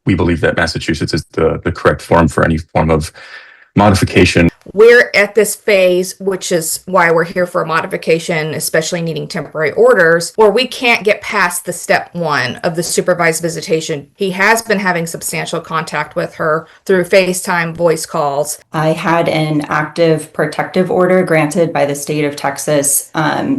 we believe that Massachusetts is the correct form for any form of modification. We're at this phase, which is why we're here for a modification, especially needing temporary orders, where we can't get past the step one of the supervised visitation. He has been having substantial contact with her through FaceTime voice calls. I had an active protective order granted by the state of Texas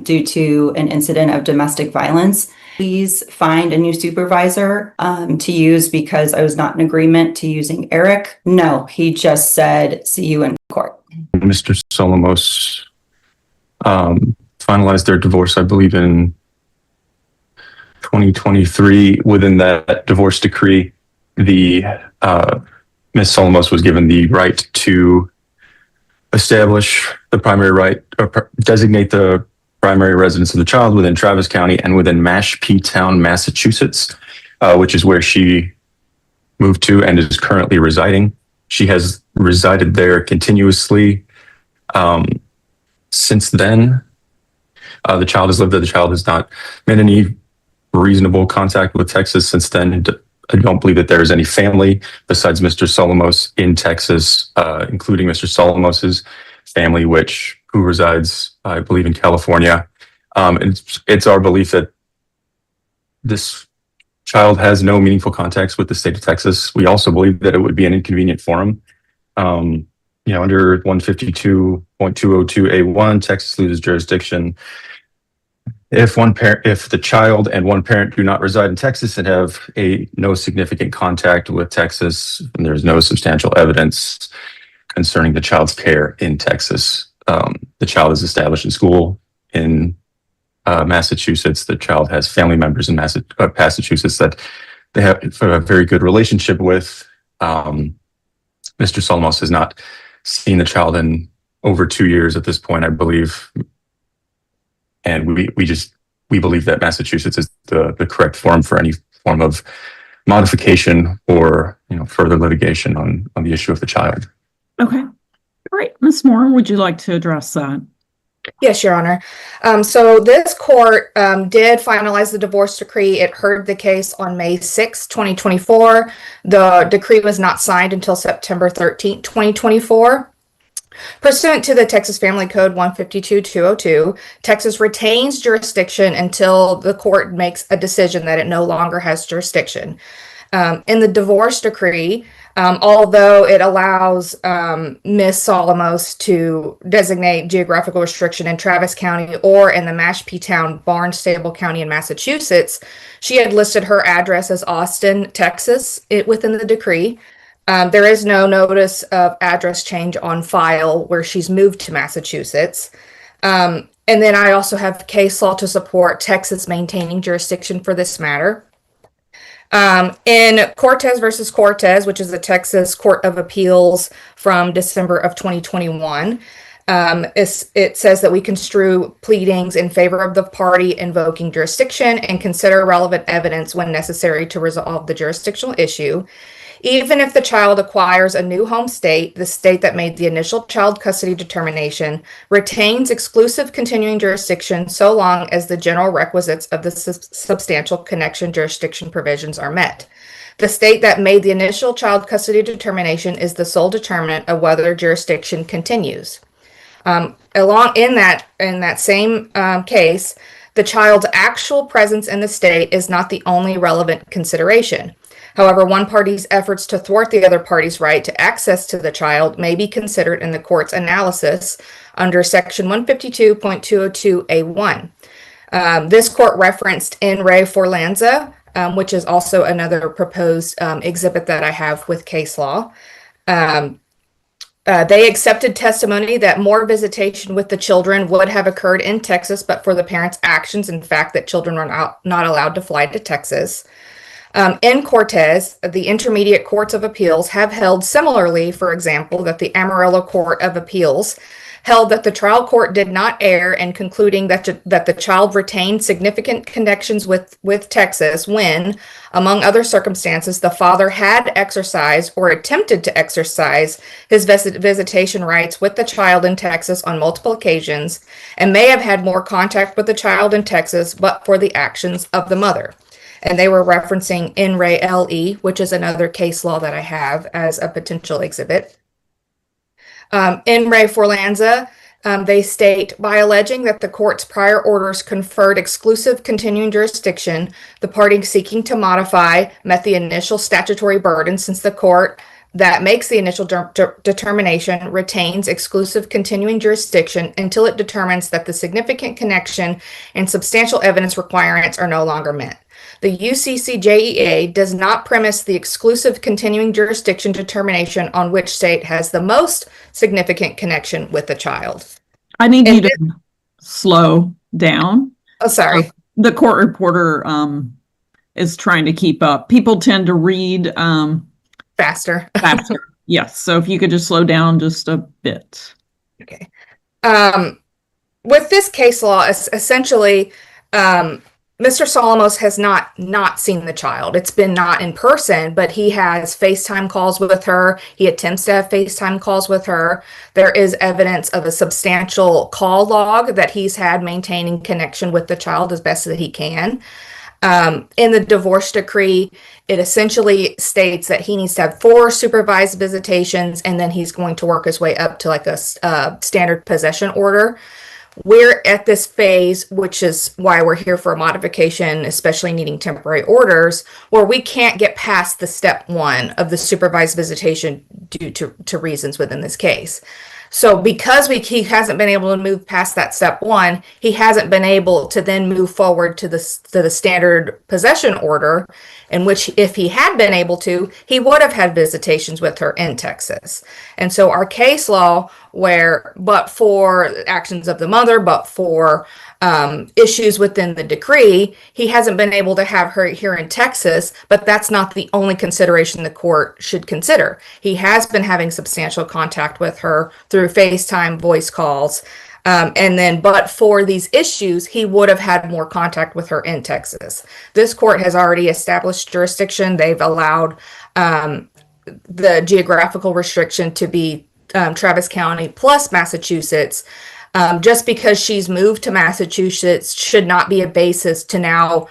due to an incident of domestic violence. Please find a new supervisor to use because I was not in agreement to using Eric. No, he just said, see you in court. Mr. Solomos finalized their divorce, I believe, in 2023. Within that divorce decree, the Ms. Solomos was given the right to establish the primary right, or designate the primary residence of the child within Travis County and within Mashpee, Massachusetts, which is where she moved to and is currently residing. She has resided there continuously since then. The child has lived there. The child has not made any reasonable contact with Texas since then. I don't believe that there is any family besides Mr. Solomos in Texas, including Mr. Solomos's family, who resides, I believe, in California. It's our belief that this child has no meaningful contacts with the state of Texas. We also believe that it would be an inconvenient for him. Under 152.202A1, Texas loses jurisdiction if the child and one parent do not reside in Texas and have no significant contact with Texas, and there's no substantial evidence concerning the child's care in Texas. The child is established in school in Massachusetts. The child has family members in Massachusetts that they have a very good relationship with. Mr. Solomos has not seen the child in over 2 years at this point, I believe. And we believe that Massachusetts is the correct form for any form of modification or further litigation on the issue of the child. Okay. Great. Ms. Moore, would you like to address that? Yes, Your Honor. So this court did finalize the divorce decree. It heard the case on May 6, 2024. The decree was not signed until September 13, 2024. Pursuant to the Texas Family Code 152.202, Texas retains jurisdiction until the court makes a decision that it no longer has jurisdiction. In the divorce decree, although it allows Ms. Solomos to designate geographical restriction in Travis County or in the Mashpee, Barnstable County in Massachusetts, she had listed her address as Austin, Texas, within the decree. There is no notice of address change on file where she's moved to Massachusetts. And then I also have case law to support Texas maintaining jurisdiction for this matter. In Cortez versus Cortez, which is the Texas Court of Appeals from December of 2021, it says that we construe pleadings in favor of the party invoking jurisdiction and consider relevant evidence when necessary to resolve the jurisdictional issue. Even if the child acquires a new home state, the state that made the initial child custody determination retains exclusive continuing jurisdiction so long as the general requisites of the substantial connection jurisdiction provisions are met. The state that made the initial child custody determination is the sole determinant of whether jurisdiction continues. In that same case, the child's actual presence in the state is not the only relevant consideration. However, one party's efforts to thwart the other party's right to access to the child may be considered in the court's analysis under Section 152.202A1. This court referenced in re Forlanza, which is also another proposed exhibit that I have with case law. They accepted testimony that more visitation with the children would have occurred in Texas, but for the parents' actions and fact that children were not allowed to fly to Texas. In Cortez, the intermediate courts of appeals have held similarly, for example, that the Amarillo Court of Appeals held that the trial court did not err in concluding that the child retained significant connections with Texas when, among other circumstances, the father had exercised or attempted to exercise his visitation rights with the child in Texas on multiple occasions and may have had more contact with the child in Texas but for the actions of the mother. and they were referencing In Re LE, which is another case law that I have as a potential exhibit. In Re Forlanza, they state, by alleging that the court's prior orders conferred exclusive continuing jurisdiction, the party seeking to modify met the initial statutory burden, since the court that makes the initial determination retains exclusive continuing jurisdiction until it determines that the significant connection and substantial evidence requirements are no longer met. The UCCJEA does not premise the exclusive continuing jurisdiction determination on which state has the most significant connection with the child. I need you to slow down. Oh, sorry. The court reporter is trying to keep up. People tend to read Faster. faster. Yes. So if you could just slow down just a bit. Okay. With this case law, essentially, Mr. Solomos has not seen the child. It's been not in person, but he has FaceTime calls with her. He attempts to have FaceTime calls with her. There is evidence of a substantial call log that he's had maintaining connection with the child as best that he can. In the divorce decree, it essentially states that he needs to have 4 supervised visitations, and then he's going to work his way up to like a standard possession order. We're at this phase, which is why we're here for a modification, especially needing temporary orders, where we can't get past the step 1 of the supervised visitation due to reasons within this case. So because he hasn't been able to move past that step 1, he hasn't been able to then move forward to the standard possession order, in which if he had been able to, he would have had visitations with her in Texas. And so our case law, but for actions of the mother, but for issues within the decree, he hasn't been able to have her here in Texas, but that's not the only consideration the court should consider. He has been having substantial contact with her through FaceTime, voice calls, but for these issues, he would have had more contact with her in Texas. This court has already established jurisdiction. They've allowed the geographical restriction to be Travis County plus Massachusetts. Just because she's moved to Massachusetts should not be a basis to now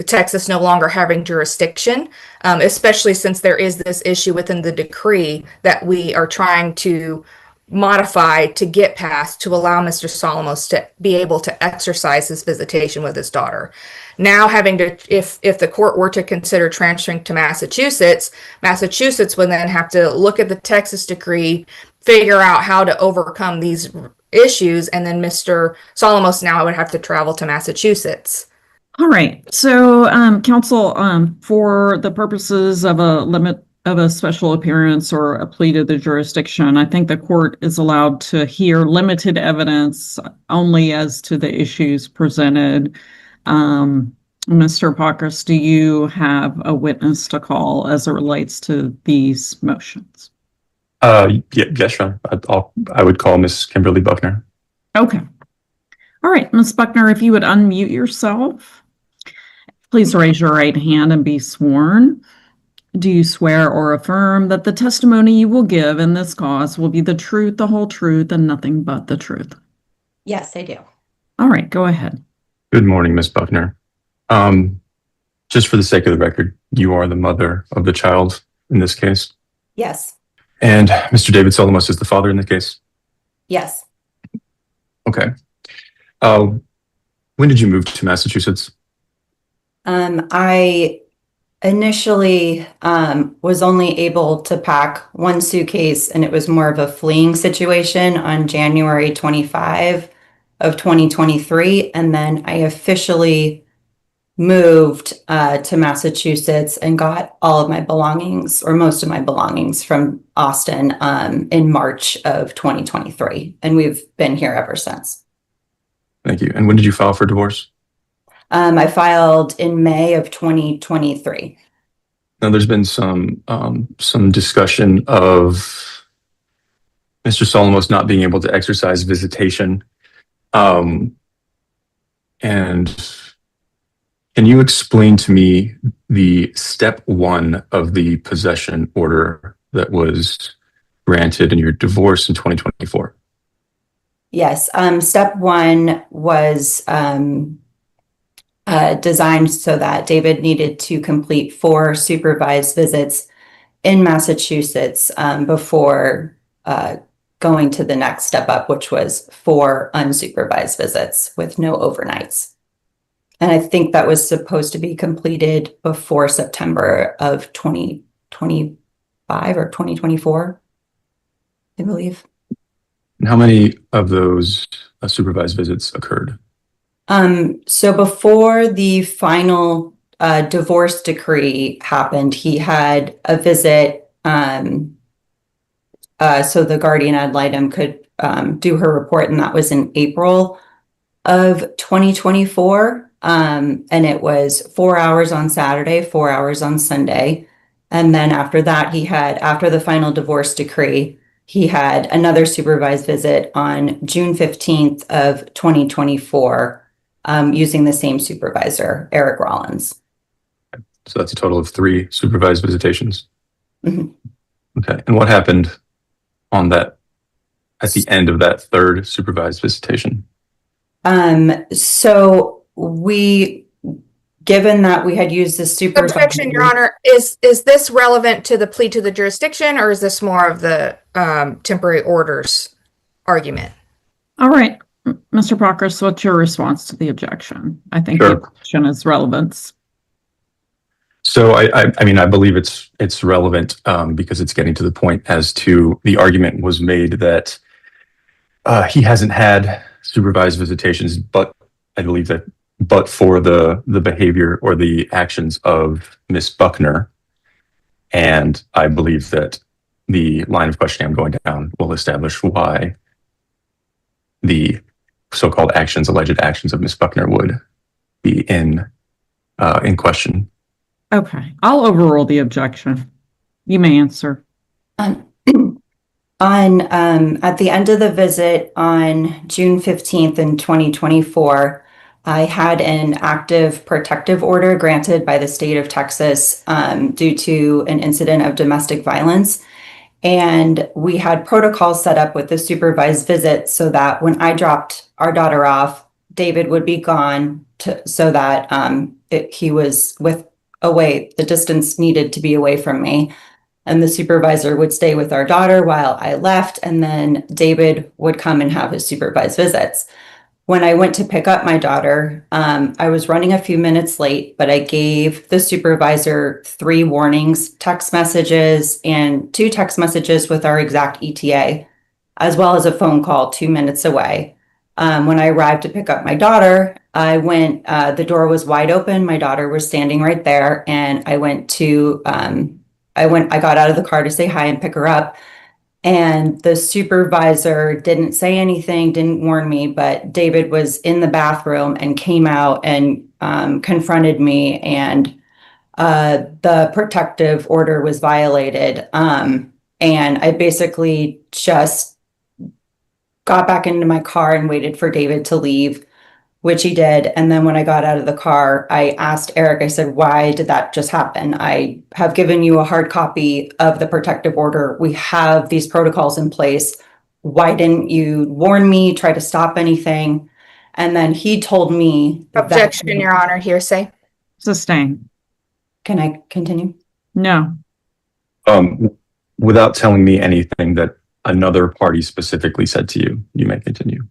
Texas no longer having jurisdiction, especially since there is this issue within the decree that we are trying to modify to get past to allow Mr. Solomos to be able to exercise his visitation with his daughter. Now having to, if the court were to consider transferring to Massachusetts would then have to look at the Texas decree, figure out how to overcome these issues, and then Mr. Solomos now would have to travel to Massachusetts. All right. So, counsel, for the purposes of a limit of a special appearance or a plea to the jurisdiction, I think the court is allowed to hear limited evidence only as to the issues presented. Mr. Pockrass, do you have a witness to call as it relates to these motions? Yes, Sean. I would call Miss Kimberly Buckner. Okay. All right, Ms. Buckner, if you would unmute yourself, please raise your right hand and be sworn. Do you swear or affirm that the testimony you will give in this cause will be the truth, the whole truth, and nothing but the truth? Yes, I do. All right, go ahead. Good morning, Miss Buckner. Just for the sake of the record, you are the mother of the child in this case? Yes. And Mr. David Solomos is the father in the case? Yes. Okay. When did you move to Massachusetts? I initially was only able to pack one suitcase, and it was more of a fleeing situation on January 25 of 2023. And then I officially moved to Massachusetts and got all of my belongings, or most of my belongings, from Austin in March of 2023. And we've been here ever since. Thank you. And when did you file for divorce? I filed in May of 2023. Now, there's been some discussion of Mr. Solomos not being able to exercise visitation. And can you explain to me the step 1 of the possession order that was granted in your divorce in 2024? Yes. Step 1 was designed so that David needed to complete 4 supervised visits in Massachusetts before going to the next step up, which was 4 unsupervised visits with no overnights. And I think that was supposed to be completed before September of 2025 or 2024, I believe. And how many of those supervised visits occurred? So before the final divorce decree happened, he had a visit so the guardian ad litem could do her report, and that was in April of 2024. And it was 4 hours on Saturday, 4 hours on Sunday. And then after that, after the final divorce decree, he had another supervised visit on June 15th of 2024 using the same supervisor, Eric Rollins. So that's a total of 3 supervised visitations. Mhm. Okay. And what happened on that at the end of that 3rd supervised visitation? So given that we had used the supervisor. Objection, Your Honor. Is this relevant to the plea to the jurisdiction, or is this more of the temporary orders argument? All right, Mr. Proctor, what's your response to the objection? I think Sure. the objection is relevance. So I mean, I believe it's relevant because it's getting to the point as to the argument was made that he hasn't had supervised visitations, but I believe that but for the behavior or the actions of Miss Buckner. And I believe that the line of questioning I'm going down will establish why the so-called alleged actions of Miss Buckner would be in question. Okay, I'll overrule the objection. You may answer. At the end of the visit on June 15th in 2024, I had an active protective order granted by the state of Texas due to an incident of domestic violence. And we had protocols set up with the supervised visit so that when I dropped our daughter off, David would be gone so that he was the distance needed to be away from me. And the supervisor would stay with our daughter while I left, and then David would come and have his supervised visits. When I went to pick up my daughter, I was running a few minutes late, but I gave the supervisor 3 warnings, text messages, and 2 text messages with our exact ETA, as well as a phone call 2 minutes away. When I arrived to pick up my daughter, the door was wide open. My daughter was standing right there, and I got out of the car to say hi and pick her up. And the supervisor didn't say anything, didn't warn me, but David was in the bathroom and came out and confronted me, and the protective order was violated. And I basically just got back into my car and waited for David to leave, which he did. And then when I got out of the car, I asked Eric, I said, why did that just happen? I have given you a hard copy of the protective order. We have these protocols in place. Why didn't you warn me, try to stop anything? And then he told me. Objection, Your Honor. Hearsay. Sustain. Can I continue? No. Without telling me anything that another party specifically said to you, you may continue.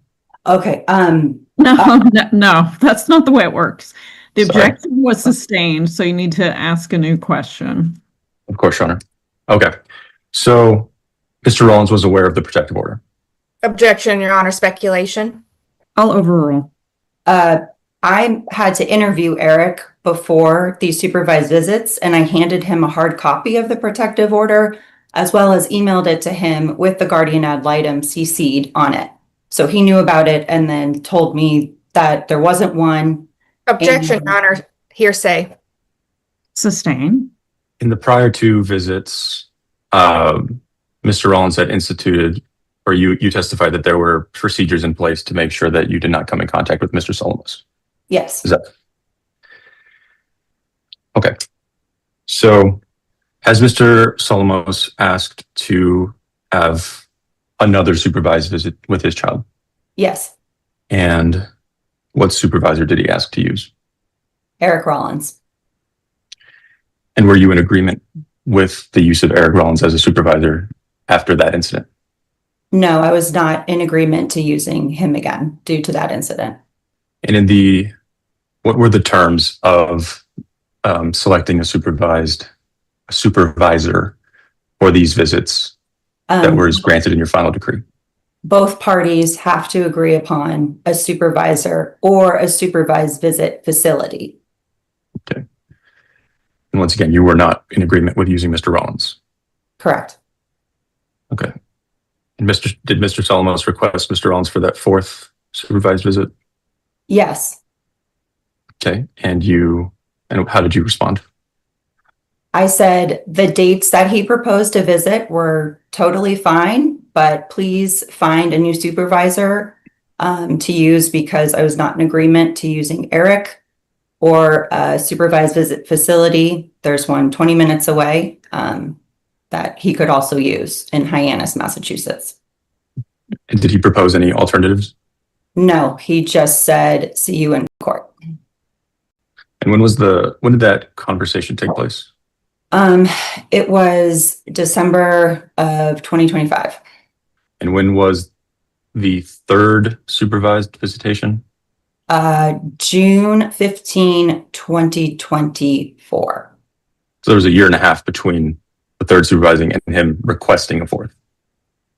Okay. No, that's not the way it works. The Sorry. objection was sustained, so you need to ask a new question. Of course, Your Honor. Okay. So Mr. Rollins was aware of the protective order. Objection, Your Honor. Speculation. I'll overrule. I had to interview Eric before these supervised visits, and I handed him a hard copy of the protective order, as well as emailed it to him with the guardian ad litem CC'd on it. So he knew about it and then told me that there wasn't one. Objection, Your Honor. Hearsay. Sustain. In the prior 2 visits, Mr. Rollins had instituted, or you testified that there were procedures in place to make sure that you did not come in contact with Mr. Solomos. Yes. Is that okay? So has Mr. Solomos asked to have another supervised visit with his child? Yes. And what supervisor did he ask to use? Eric Rollins. And were you in agreement with the use of Eric Rollins as a supervisor after that incident? No, I was not in agreement to using him again due to that incident. And what were the terms of selecting a supervisor for these visits that was granted in your final decree? Both parties have to agree upon a supervisor or a supervised visit facility. Okay. And once again, you were not in agreement with using Mr. Rollins. Correct. Okay. And did Mr. Solomos request Mr. Rollins for that fourth supervised visit? Yes. Okay. And how did you respond? I said the dates that he proposed to visit were totally fine, but please find a new supervisor to use because I was not in agreement to using Eric or a supervised visit facility. There's one 20 minutes away that he could also use in Hyannis, Massachusetts. And did he propose any alternatives? No, he just said, see you in court. And when did that conversation take place? It was December of 2025. And when was the third supervised visitation? June 15, 2024. So there was a year and a half between the third supervising and him requesting a fourth.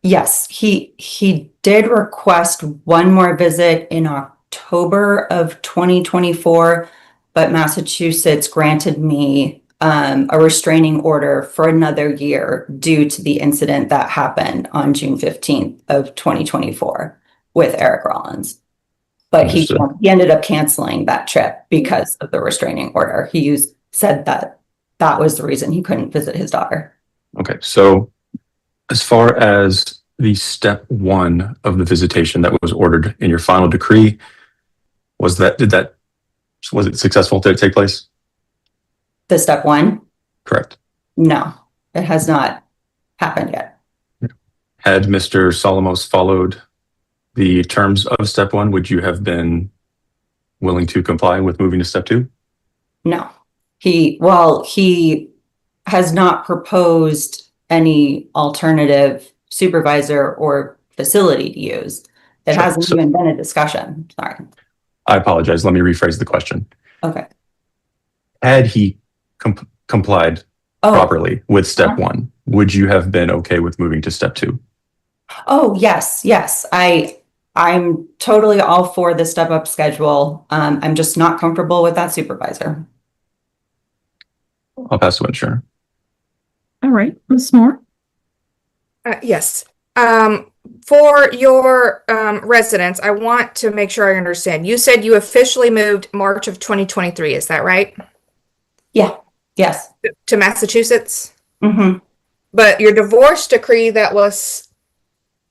Yes, he did request one more visit in October of 2024, but Massachusetts granted me a restraining order for another year due to the incident that happened on June 15th of 2024 with Eric Rollins. But he ended up canceling that trip because of the restraining order. He said that was the reason he couldn't visit his daughter. Okay, so as far as the step one of the visitation that was ordered in your final decree, was it successful to take place? The step one? Correct. No, it has not happened yet. Had Mr. Solomos followed the terms of step one, would you have been willing to comply with moving to step two? No. He has not proposed any alternative supervisor or facility to use. It hasn't even been a discussion. Sorry. I apologize. Let me rephrase the question. Okay. Had he complied properly with step one, would you have been okay with moving to step two? Oh, yes. I'm totally all for the step up schedule. I'm just not comfortable with that supervisor. I'll pass to Sharon. All right, Ms. Moore. Yes. For your residents, I want to make sure I understand. You said you officially moved March of 2023. Is that right? Yeah. Yes. To Massachusetts? Mm-hmm. But your divorce decree that was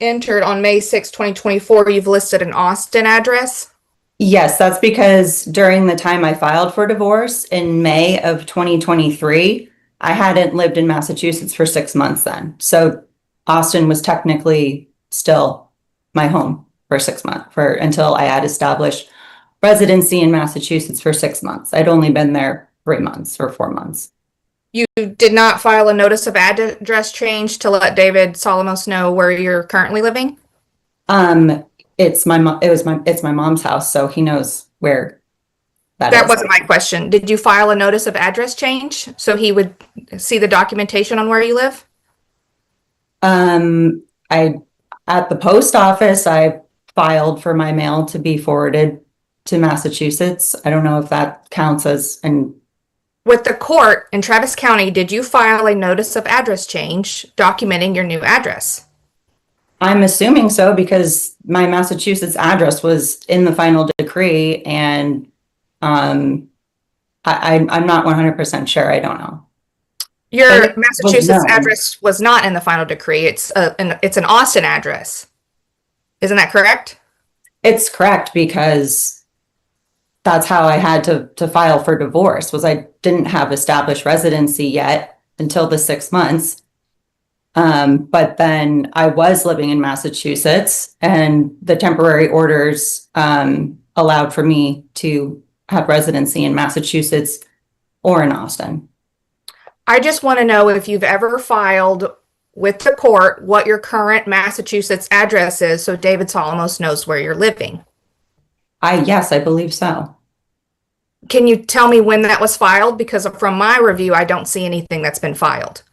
entered on May 6, 2024, you've listed an Austin address? Yes, that's because during the time I filed for divorce in May of 2023, I hadn't lived in Massachusetts for 6 months then. So Austin was technically still my home for 6 months until I had established residency in Massachusetts for 6 months. I'd only been there 3 months or 4 months. You did not file a notice of address change to let David Solomos know where you're currently living? It's my mom's house, so he knows where that is. That wasn't my question. Did you file a notice of address change so he would see the documentation on where you live? At the post office, I filed for my mail to be forwarded to Massachusetts. I don't know if that counts as With the court in Travis County, did you file a notice of address change documenting your new address? I'm assuming so because my Massachusetts address was in the final decree, and I'm not 100% sure. I don't know. Your Massachusetts address was not in the final decree. It's an Austin address. Isn't that correct? It's correct because that's how I had to file for divorce. Was I didn't have established residency yet until the 6 months. But then I was living in Massachusetts, and the temporary orders allowed for me to have residency in Massachusetts or in Austin. I just want to know if you've ever filed with the court what your current Massachusetts address is so David Solomos knows where you're living. Yes, I believe so. Can you tell me when that was filed? Because from my review, I don't see anything that's been filed.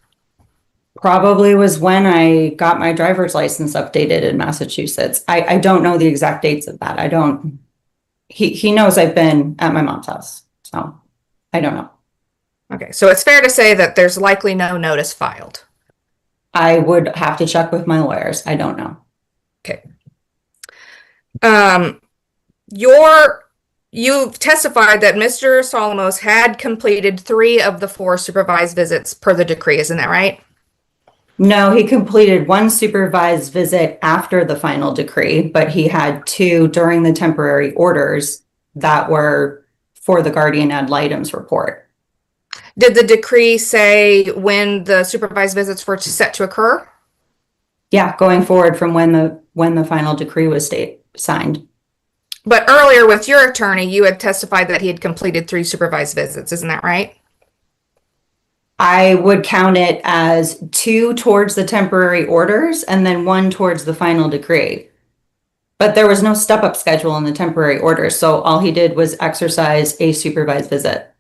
Probably was when I got my driver's license updated in Massachusetts. I don't know the exact dates of that. He knows I've been at my mom's house, so I don't know. Okay, so it's fair to say that there's likely no notice filed. I would have to check with my lawyers. I don't know. Okay. You've testified that Mr. Solomos had completed 3 of the 4 supervised visits per the decree, isn't that right? No, he completed 1 supervised visit after the final decree, but he had 2 during the temporary orders that were for the guardian ad litem's report. Did the decree say when the supervised visits were set to occur? Yeah, going forward from when the final decree was signed. But earlier with your attorney, you had testified that he had completed 3 supervised visits, isn't that right? I would count it as 2 towards the temporary orders and then 1 towards the final decree. But there was no step-up schedule in the temporary orders, so all he did was exercise a supervised visit.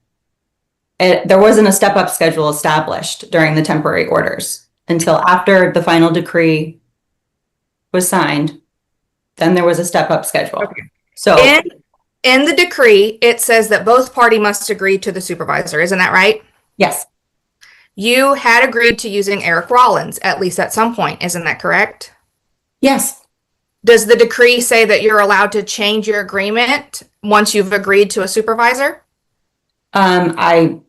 There wasn't a step-up schedule established during the temporary orders until after the final decree was signed. Then there was a step-up schedule. Okay. So in the decree, it says that both parties must agree to the supervisor, isn't that right? yes, You had agreed to using Eric Rollins, at least at some point, isn't that correct? yes. Does the decree say that you're allowed to change your agreement once you've agreed to a supervisor? I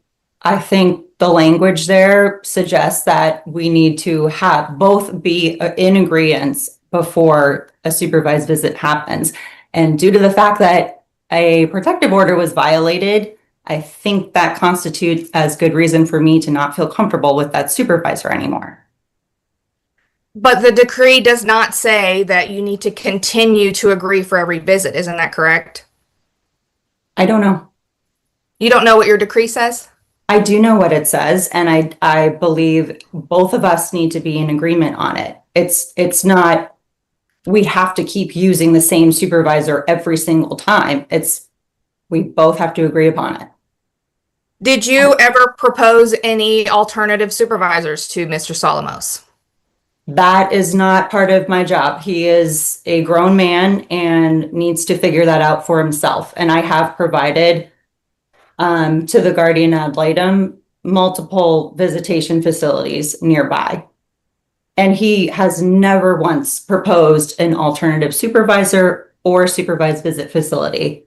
think the language there suggests that we need to have both be in agreement before a supervised visit happens. And due to the fact that a protective order was violated, I think that constitutes as good reason for me to not feel comfortable with that supervisor anymore. But the decree does not say that you need to continue to agree for every visit, isn't that correct? I don't know. You don't know what your decree says? I do know what it says, and I believe both of us need to be in agreement on it. It's not, we have to keep using the same supervisor every single time. We both have to agree upon it. Did you ever propose any alternative supervisors to Mr. Solomos? That is not part of my job. He is a grown man and needs to figure that out for himself. And I have provided to the guardian ad litem multiple visitation facilities nearby. And he has never once proposed an alternative supervisor or supervised visit facility.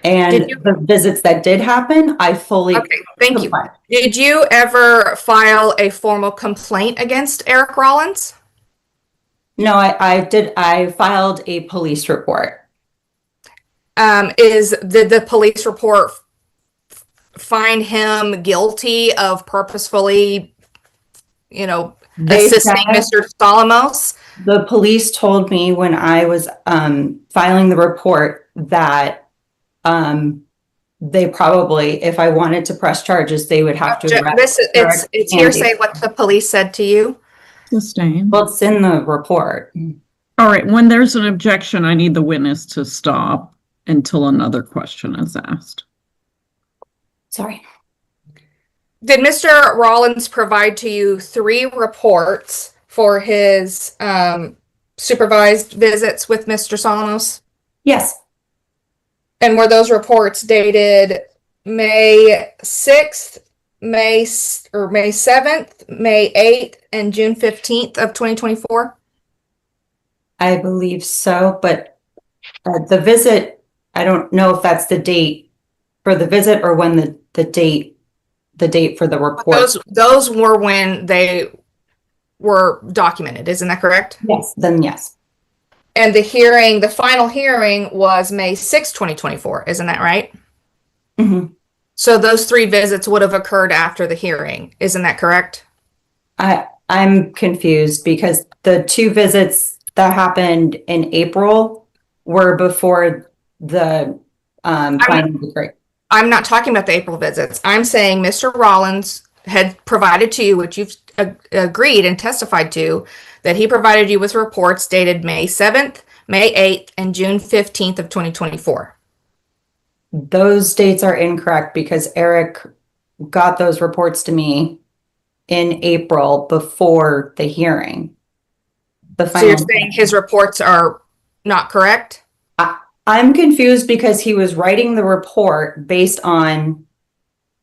And the visits that did happen, I fully Okay, thank you. complied. Did you ever file a formal complaint against Eric Rollins? No, I did. I filed a police report. Did the police report find him guilty of purposefully, They assisting said- Mr. Solomos? The police told me when I was filing the report that they probably, if I wanted to press charges, they would have to arrest. It's hearsay what the police said to you. Sustained. Well, it's in the report. All right, when there's an objection, I need the witness to stop until another question is asked. Sorry. Did Mr. Rollins provide to you 3 reports for his supervised visits with Mr. Solomos? Yes. And were those reports dated May 6th, May 7th, May 8th, and June 15th of 2024? I believe so, but the visit, I don't know if that's the date for the visit or when the date for the report. Those were when they were documented, isn't that correct? Yes, then yes. And the final hearing was May 6th, 2024, isn't that right? Mm-hmm. So those 3 visits would have occurred after the hearing, isn't that correct? I'm confused because the 2 visits that happened in April were before the final decree. I'm not talking about the April visits. I'm saying Mr. Rollins had provided to you, which you've agreed and testified to, that he provided you with reports dated May 7th, May 8th, and June 15th of 2024. Those dates are incorrect because Eric got those reports to me in April before the hearing. So you're saying his reports are not correct? I'm confused because he was writing the report based on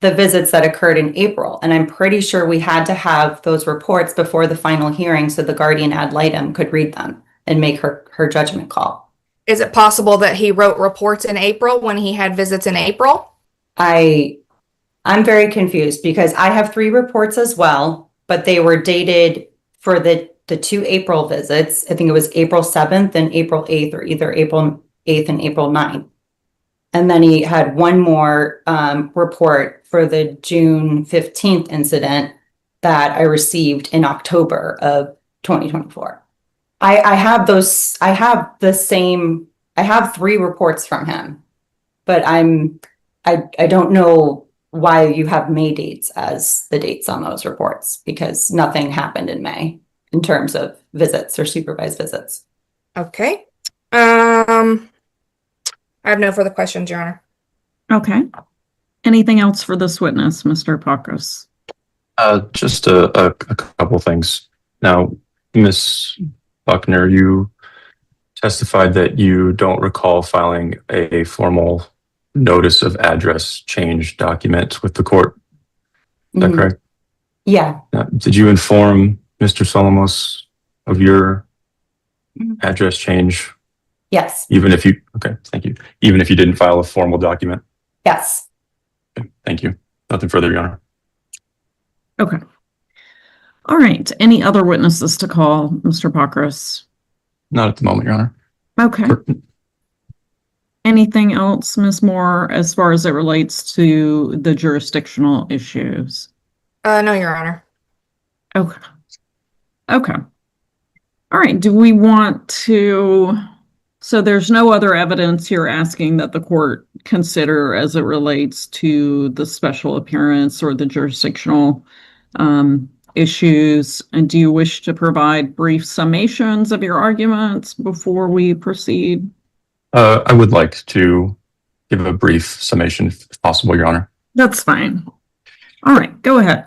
the visits that occurred in April. And I'm pretty sure we had to have those reports before the final hearing so the guardian ad litem could read them and make her judgment call. Is it possible that he wrote reports in April when he had visits in April? I'm very confused because I have 3 reports as well, but they were dated for the 2 April visits. I think it was April 7th and April 8th, or either April 8th and April 9th. And then he had one more report for the June 15th incident that I received in October of 2024. I have 3 reports from him, but I don't know why you have May dates as the dates on those reports, because nothing happened in May in terms of visits or supervised visits. Okay. I have no further questions, Your Honor. Okay. Anything else for this witness, Mr. Pakos? Just a couple things. Now, Ms. Buckner, you testified that you don't recall filing a formal notice of address change document with the court. Is that correct? Yeah. Did you inform Mr. Solomos of your address change? Yes. Okay, thank you. Even if you didn't file a formal document? Yes. Okay, thank you. Nothing further, Your Honor. Okay. All right. Any other witnesses to call, Mr. Pakos? Not at the moment, Your Honor. Okay. Anything else, Ms. Moore, as far as it relates to the jurisdictional issues? No, Your Honor. Okay. Okay. All right. Do we want to... So there's no other evidence you're asking that the court consider as it relates to the special appearance or the jurisdictional issues. And do you wish to provide brief summations of your arguments before we proceed? I would like to give a brief summation if possible, Your Honor. That's fine. All right, go ahead.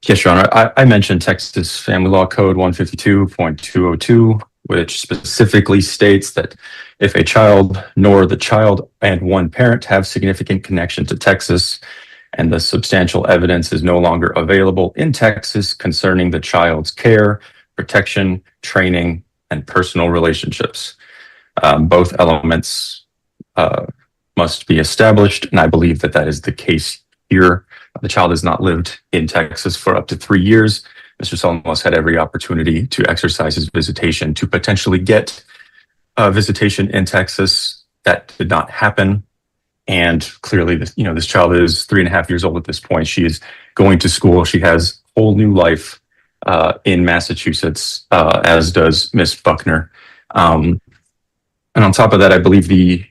Yes, Your Honor. I mentioned Texas Family Law Code 152.202, which specifically states that if a child nor the child and one parent have significant connection to Texas and the substantial evidence is no longer available in Texas concerning the child's care, protection, training, and personal relationships, both elements must be established, and I believe that that is the case here. The child has not lived in Texas for up to 3 years. Mr. Solomos had every opportunity to exercise his visitation to potentially get a visitation in Texas. That did not happen. And clearly, this child is 3.5 years old at this point. She is going to school. She has a whole new life in Massachusetts, as does Miss Buckner. And on top of that, I believe the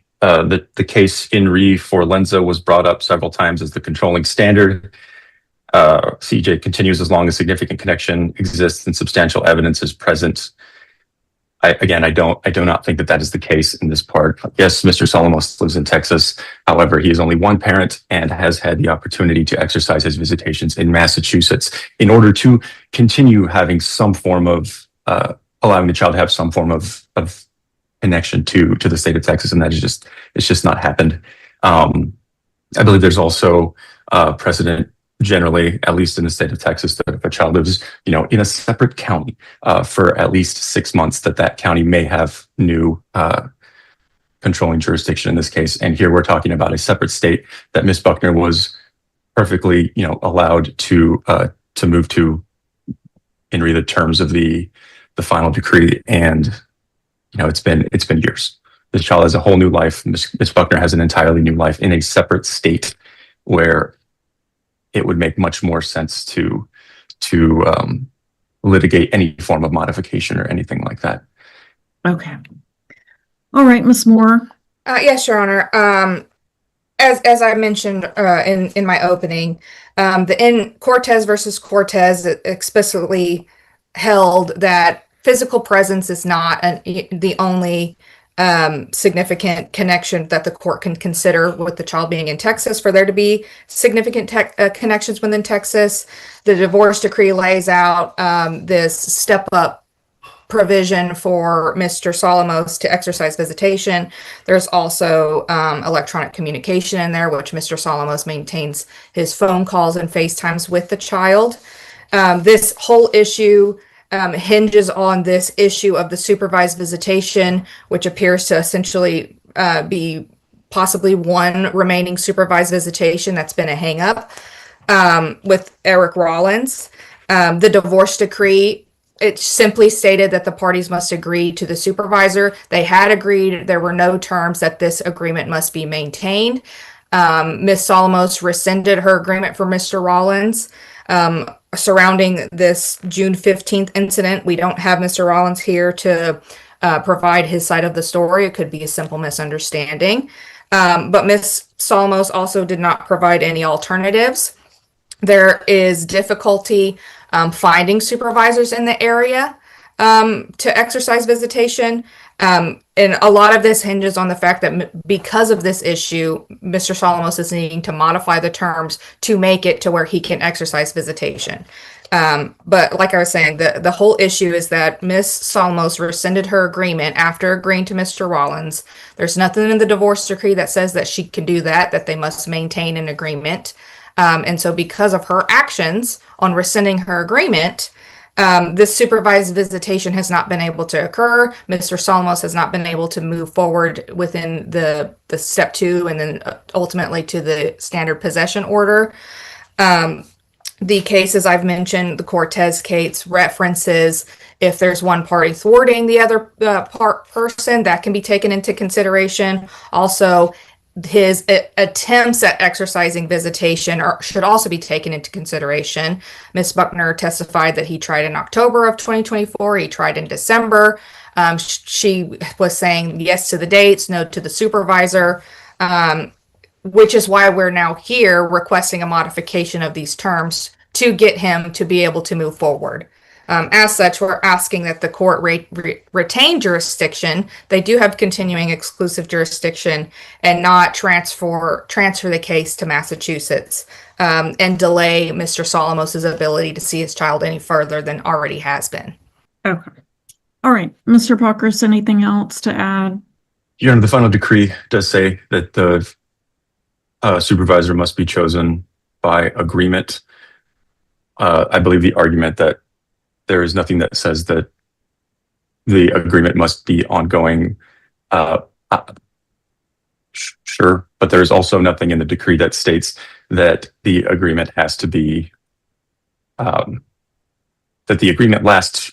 case in re for Lenza was brought up several times as the controlling standard. CJ continues as long as significant connection exists and substantial evidence is present. I do not think that that is the case in this part. Yes, Mr. Solomos lives in Texas. However, he is only one parent and has had the opportunity to exercise his visitations in Massachusetts in order to continue having some form of allowing the child to have some form of connection to the state of Texas, and it's just not happened. I believe there's also precedent generally, at least in the state of Texas, that if a child lives, in a separate county for at least 6 months, that county may have new controlling jurisdiction in this case. And here we're talking about a separate state that Ms. Buckner was perfectly, allowed to move to in the terms of the final decree. And it's been years. This child has a whole new life. Ms. Buckner has an entirely new life in a separate state where it would make much more sense to litigate any form of modification or anything like that. Okay. All right, Ms. Moore. Yes, Your Honor. As I mentioned in my opening, in Cortez versus Cortez it explicitly held that physical presence is not the only significant connection that the court can consider with the child being in Texas. For there to be significant connections within Texas, the divorce decree lays out this step-up provision for Mr. Solomos to exercise visitation. There's also electronic communication in there, which Mr. Solomos maintains his phone calls and FaceTimes with the child. This whole issue hinges on this issue of the supervised visitation, which appears to essentially be possibly one remaining supervised visitation that's been a hang-up with Eric Rollins. The divorce decree, it simply stated that the parties must agree to the supervisor. They had agreed. There were no terms that this agreement must be maintained. Ms. Solomos rescinded her agreement for Mr. Rollins. Surrounding this June 15th incident, we don't have Mr. Rollins here to provide his side of the story. It could be a simple misunderstanding. But Ms. Solomos also did not provide any alternatives. There is difficulty finding supervisors in the area to exercise visitation. And a lot of this hinges on the fact that because of this issue, Mr. Solomos is needing to modify the terms to make it to where he can exercise visitation. But like I was saying, the whole issue is that Ms. Solomos rescinded her agreement after agreeing to Mr. Rollins. There's nothing in the divorce decree that says that she can do that they must maintain an agreement. And so because of her actions on rescinding her agreement, this supervised visitation has not been able to occur. Mr. Solomos has not been able to move forward within the step 2 and then ultimately to the standard possession order. The cases I've mentioned, the Cortez case references if there's one party thwarting the other person, that can be taken into consideration. Also, his attempts at exercising visitation should also be taken into consideration. Ms. Buckner testified that he tried in October of 2024. He tried in December. She was saying yes to the dates, no to the supervisor, which is why we're now here requesting a modification of these terms to get him to be able to move forward. As such, we're asking that the court retain jurisdiction. They do have continuing exclusive jurisdiction and not transfer the case to Massachusetts and delay Mr. Solomos' ability to see his child any further than already has been. Okay. All right. Mr. Pockris, anything else to add? Your Honor, the final decree does say that the supervisor must be chosen by agreement. I believe the argument that there is nothing that says that the agreement must be ongoing. Sure, but there's also nothing in the decree that states that the agreement has to be, that the agreement lasts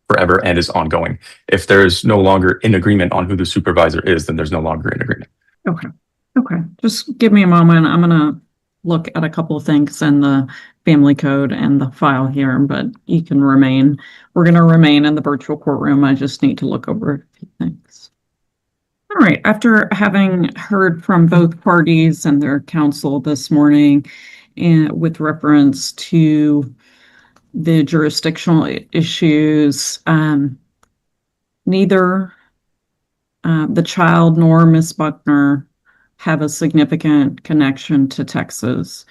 forever and is ongoing. If there's no longer in agreement on who the supervisor is, then there's no longer in agreement. Okay. Okay. Just give me a moment. I'm going to look at a couple of things in the family code and the file here, but you can remain. We're going to remain in the virtual courtroom. I just need to look over a few things. All right. After having heard from both parties and their counsel this morning, and with reference to the jurisdictional issues, neither the child nor Ms. Buckner have a significant connection to Texas,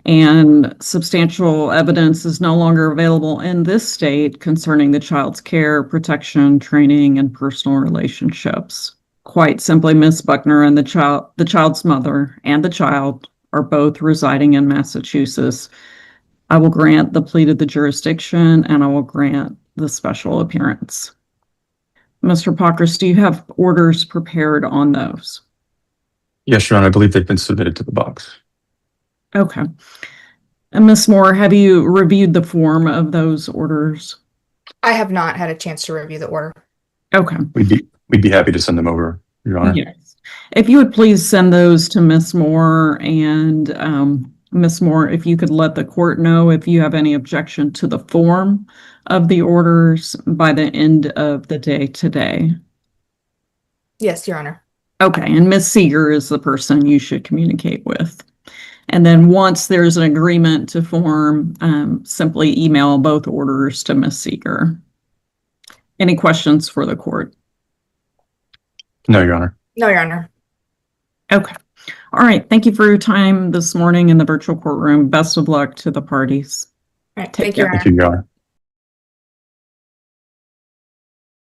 and substantial evidence is no longer available in this state concerning the child's care, protection, training, and personal relationships. Quite simply, Ms. Buckner and the child's mother and the child are both residing in Massachusetts. I will grant the plea to the jurisdiction, and I will grant the special appearance. Mr. Pockris, do you have orders prepared on those? Yes, Your Honor, I believe they've been submitted to the box. Okay. And Ms. Moore, have you reviewed the form of those orders? I have not had a chance to review the order. Okay. We'd be happy to send them over, Your Honor. Yes. If you would please send those to Ms. Moore, and Ms. Moore, if you could let the court know if you have any objection to the form of the orders by the end of the day today. Yes, Your Honor. Okay, and Ms. Seeger is the person you should communicate with. And then once there's an agreement to form, simply email both orders to Ms. Seeger. Any questions for the court? No, Your Honor. No, Your Honor. Okay. All right. Thank you for your time this morning in the virtual courtroom. Best of luck to the parties. All right, Take thank you, care. Your Honor. Thank you, Your Honor.